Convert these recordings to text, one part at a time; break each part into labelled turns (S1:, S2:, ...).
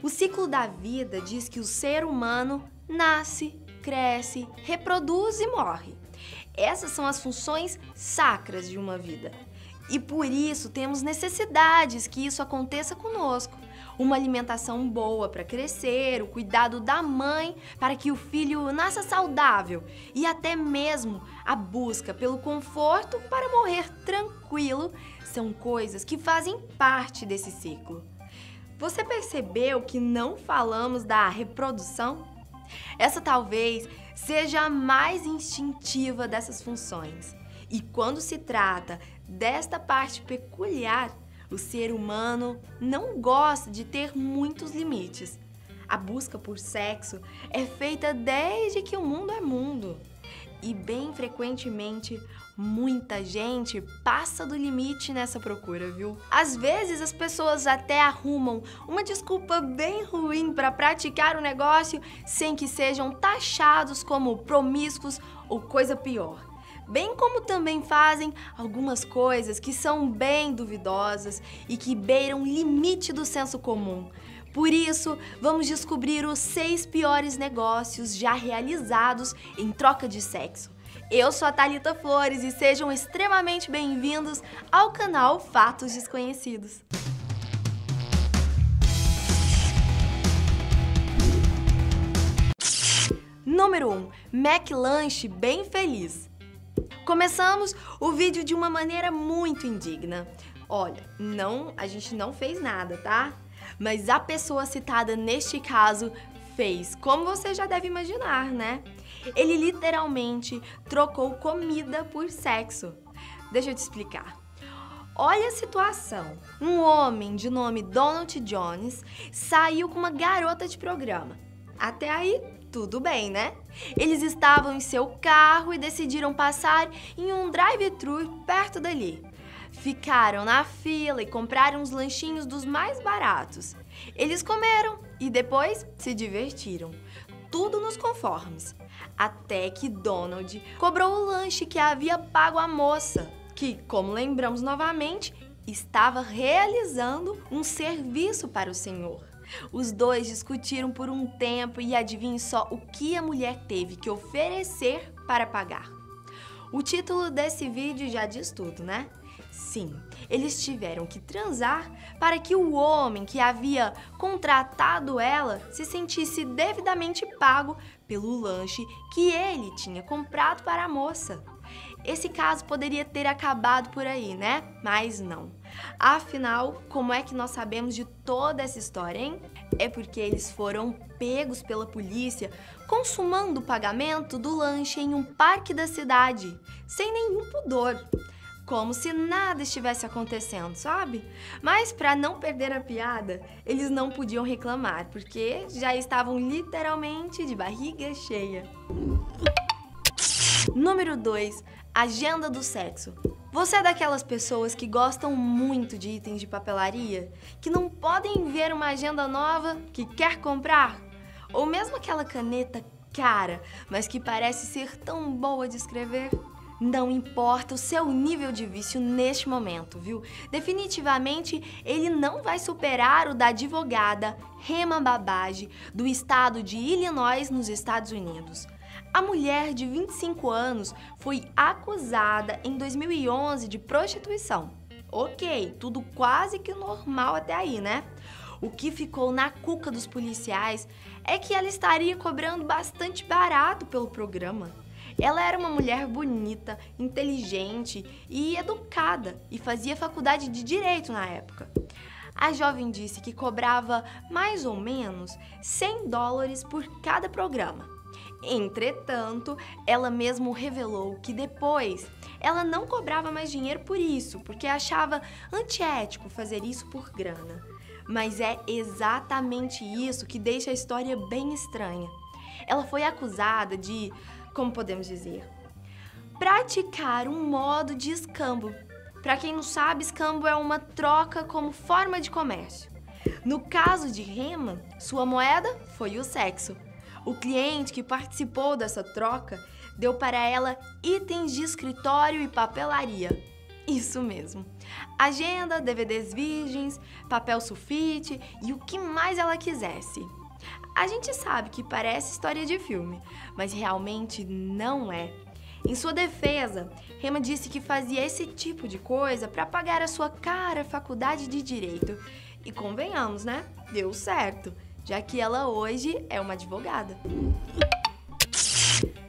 S1: O ciclo da vida diz que o ser humano nasce, cresce, reproduz e morre. Essas são as funções sacras de uma vida. E por isso temos necessidades que isso aconteça conosco. Uma alimentação boa para crescer, o cuidado da mãe para que o filho nasça saudável e até mesmo a busca pelo conforto para morrer tranquilo são coisas que fazem parte desse ciclo. Você percebeu que não falamos da reprodução? Essa talvez seja a mais instintiva dessas funções. E quando se trata desta parte peculiar, o ser humano não gosta de ter muitos limites. A busca por sexo é feita desde que o mundo é mundo. E bem frequentemente, muita gente passa do limite nessa procura, viu? Às vezes as pessoas até arrumam uma desculpa bem ruim para praticar o negócio sem que sejam taxados como promíscuos ou coisa pior. Bem como também fazem algumas coisas que são bem duvidosas e que beiram o limite do senso comum. Por isso, vamos descobrir os 6 piores negócios já realizados em troca de sexo. Eu sou a Thalita Flores e sejam extremamente bem-vindos ao canal Fatos Desconhecidos. Número 1. McLanche bem feliz. Começamos o vídeo de uma maneira muito indigna. Olha, a gente não fez nada, tá? Mas a pessoa citada neste caso fez, como você já deve imaginar, né? Ele literalmente trocou comida por sexo. Deixa eu te explicar. Olha a situação. Um homem de nome Donald Jones saiu com uma garota de programa. Até aí, tudo bem, né? Eles estavam em seu carro e decidiram passar em um drive-thru perto dali. Ficaram na fila e compraram uns lanchinhos dos mais baratos. Eles comeram e depois se divertiram. Tudo nos conformes. Até que Donald cobrou o lanche que havia pago a moça, que, como lembramos novamente, estava realizando um serviço para o senhor. Os dois discutiram por um tempo e adivinhe só o que a mulher teve que oferecer para pagar. O título desse vídeo já diz tudo, né? Sim, eles tiveram que transar para que o homem que havia contratado ela se sentisse devidamente pago pelo lanche que ele tinha comprado para a moça. Esse caso poderia ter acabado por aí, né? Mas não. Afinal, como é que nós sabemos de toda essa história, hein? É porque eles foram pegos pela polícia consumando o pagamento do lanche em um parque da cidade, sem nenhum pudor. Como se nada estivesse acontecendo, sabe? Mas para não perder a piada, eles não podiam reclamar, porque já estavam literalmente de barriga cheia. Número 2. Agenda do sexo. Você é daquelas pessoas que gostam muito de itens de papelaria, que não podem ver uma agenda nova que quer comprar? Ou mesmo aquela caneta cara, mas que parece ser tão boa de escrever? Não importa o seu nível de vício neste momento, viu? Definitivamente, ele não vai superar o da advogada Hema Babaji, do estado de Illinois, nos Estados Unidos. A mulher de 25 anos foi acusada em 2011 de prostituição. Ok, tudo quase que normal até aí, né? O que ficou na cuca dos policiais é que ela estaria cobrando bastante barato pelo programa. Ela era uma mulher bonita, inteligente e educada e fazia faculdade de Direito na época. A jovem disse que cobrava mais ou menos $100 por cada programa. Entretanto, ela mesmo revelou que depois ela não cobrava mais dinheiro por isso, porque achava antiético fazer isso por grana. Mas é exatamente isso que deixa a história bem estranha. Ela foi acusada de, como podemos dizer, praticar um modo de escambo. Para quem não sabe, escambo é uma troca como forma de comércio. No caso de Hema, sua moeda foi o sexo. O cliente que participou dessa troca deu para ela itens de escritório e papelaria. Isso mesmo. Agenda, DVDs virgens, papel sulfite e o que mais ela quisesse. A gente sabe que parece história de filme, mas realmente não é. Em sua defesa, Rema disse que fazia esse tipo de coisa para pagar a sua cara faculdade de Direito. E convenhamos, né? Deu certo, já que ela hoje é uma advogada.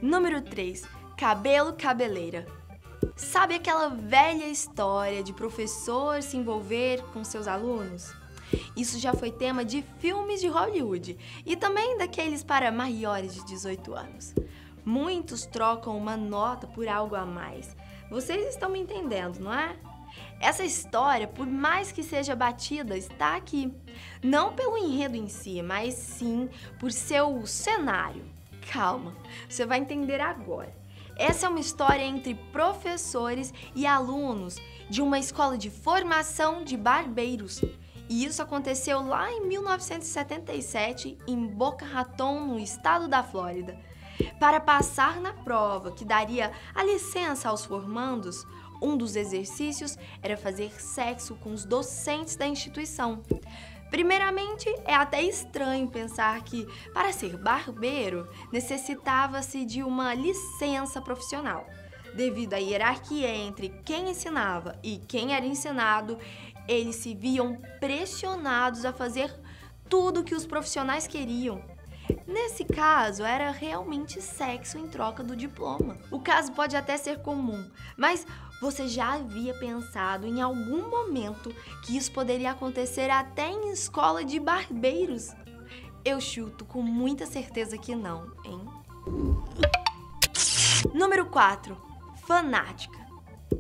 S1: Número 3. Cabelo cabeleira. Sabe aquela velha história de professor se envolver com seus alunos? Isso já foi tema de filmes de Hollywood e também daqueles para maiores de 18 anos. Muitos trocam uma nota por algo a mais. Vocês estão me entendendo, não é? Essa história, por mais que seja batida, está aqui. Não pelo enredo em si, mas sim por seu cenário. Calma, você vai entender agora. Essa é uma história entre professores e alunos de uma escola de formação de barbeiros. E isso aconteceu lá em 1977, em Boca Raton, no estado da Flórida. Para passar na prova, que daria a licença aos formandos, um dos exercícios era fazer sexo com os docentes da instituição. Primeiramente, é até estranho pensar que, para ser barbeiro, necessitava-se de uma licença profissional. Devido à hierarquia entre quem ensinava e quem era ensinado, eles se viam pressionados a fazer tudo o que os profissionais queriam. Nesse caso, era realmente sexo em troca do diploma. O caso pode até ser comum, mas você já havia pensado em algum momento que isso poderia acontecer até em escola de barbeiros? Eu chuto com muita certeza que não, hein? Número 4. Fanática.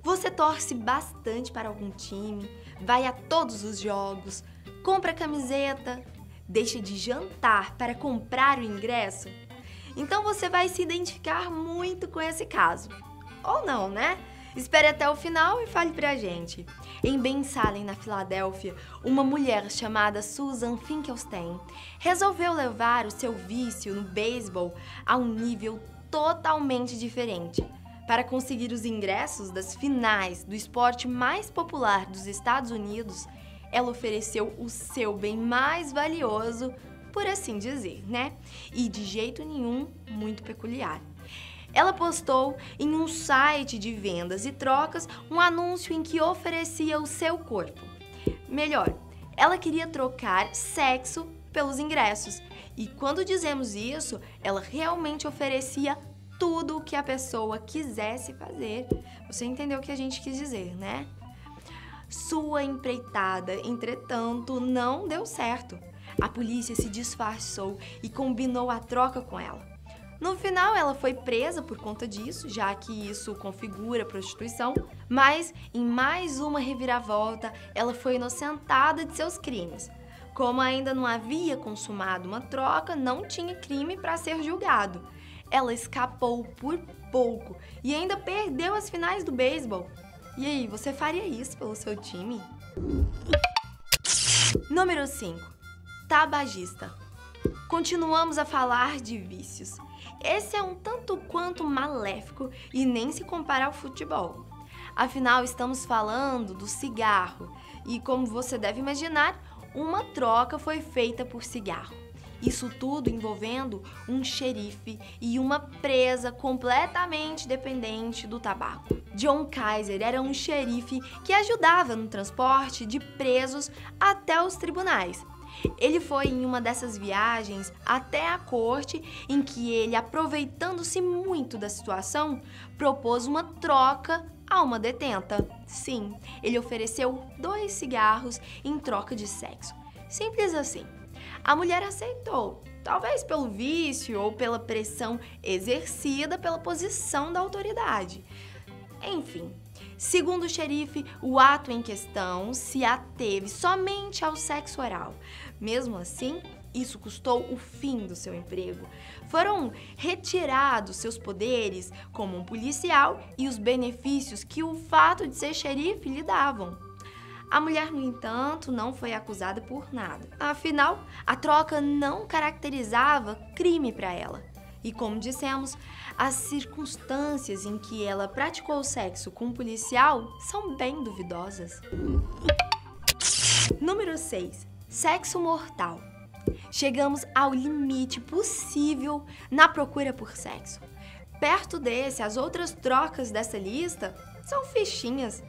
S1: Você torce bastante para algum time, vai a todos os jogos, compra camiseta, deixa de jantar para comprar o ingresso? Então você vai se identificar muito com esse caso. Ou não, né? Espere até o final e fale pra gente. Em Ben Salem, na Filadélfia, uma mulher chamada Susan Finkelstein resolveu levar o seu vício no beisebol a um nível totalmente diferente. Para conseguir os ingressos das finais do esporte mais popular dos Estados Unidos, ela ofereceu o seu bem mais valioso, por assim dizer, né? E de jeito nenhum muito peculiar. Ela postou em um site de vendas e trocas um anúncio em que oferecia o seu corpo. Melhor, ela queria trocar sexo pelos ingressos. E quando dizemos isso, ela realmente oferecia tudo o que a pessoa quisesse fazer. Você entendeu o que a gente quis dizer, né? Sua empreitada, entretanto, não deu certo. A polícia se disfarçou e combinou a troca com ela. No final, ela foi presa por conta disso, já que isso configura prostituição, mas em mais uma reviravolta, ela foi inocentada de seus crimes. Como ainda não havia consumado uma troca, não tinha crime para ser julgado. Ela escapou por pouco e ainda perdeu as finais do beisebol. E aí, você faria isso pelo seu time? Número 5. Tabagista. Continuamos a falar de vícios. Esse é um tanto quanto maléfico e nem se compara ao futebol. Afinal, estamos falando do cigarro e, como você deve imaginar, uma troca foi feita por cigarro. Isso tudo envolvendo um xerife e uma presa completamente dependente do tabaco. John Kaiser era um xerife que ajudava no transporte de presos até os tribunais. Ele foi em uma dessas viagens até a corte em que ele, aproveitando-se muito da situação, propôs uma troca a uma detenta. Sim, ele ofereceu 2 cigarros em troca de sexo. Simples assim. A mulher aceitou, talvez pelo vício ou pela pressão exercida pela posição da autoridade. Enfim, segundo o xerife, o ato em questão se ateve somente ao sexo oral. Mesmo assim, isso custou o fim do seu emprego. Foram retirados seus poderes como um policial e os benefícios que o fato de ser xerife lhe davam. A mulher, no entanto, não foi acusada por nada. Afinal, a troca não caracterizava crime para ela. E como dissemos, as circunstâncias em que ela praticou o sexo com um policial são bem duvidosas. Número 6. Sexo mortal. Chegamos ao limite possível na procura por sexo. Perto desse, as outras trocas dessa lista são fichinhas.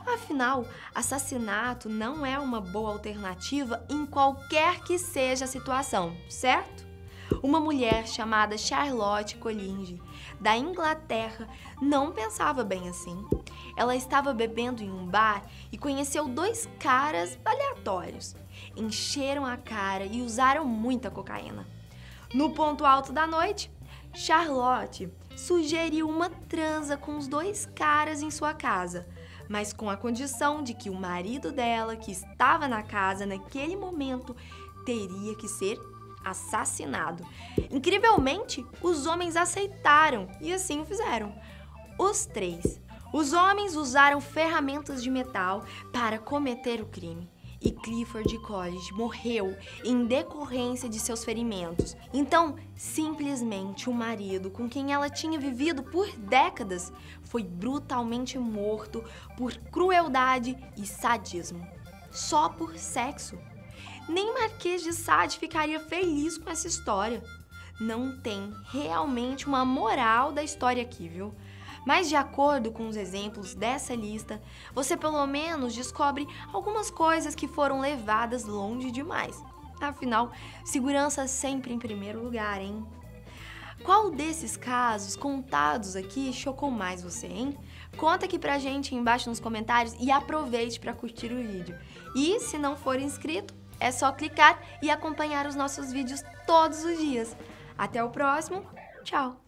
S1: Afinal, assassinato não é uma boa alternativa em qualquer que seja a situação, certo? Uma mulher chamada Charlotte Collinge, da Inglaterra, não pensava bem assim. Ela estava bebendo em um bar e conheceu 2 caras aleatórios. Encheram a cara e usaram muita cocaína. No ponto alto da noite, Charlotte sugeriu uma transa com os 2 caras em sua casa, mas com a condição de que o marido dela, que estava na casa naquele momento, teria que ser assassinado. Incrivelmente, os homens aceitaram e assim o fizeram. Os 3. Os homens usaram ferramentas de metal para cometer o crime. E Clifford Collins morreu em decorrência de seus ferimentos. Então, simplesmente o marido com quem ela tinha vivido por décadas foi brutalmente morto por crueldade e sadismo. Só por sexo. Nem Marquês de Sade ficaria feliz com essa história. Não tem realmente uma moral da história aqui, viu? Mas de acordo com os exemplos dessa lista, você pelo menos descobre algumas coisas que foram levadas longe demais. Afinal, segurança sempre em primeiro lugar, hein? Qual desses casos contados aqui chocou mais você, hein? Conta aqui pra gente embaixo nos comentários e aproveite para curtir o vídeo. E se não for inscrito, é só clicar e acompanhar os nossos vídeos todos os dias. Até o próximo, tchau!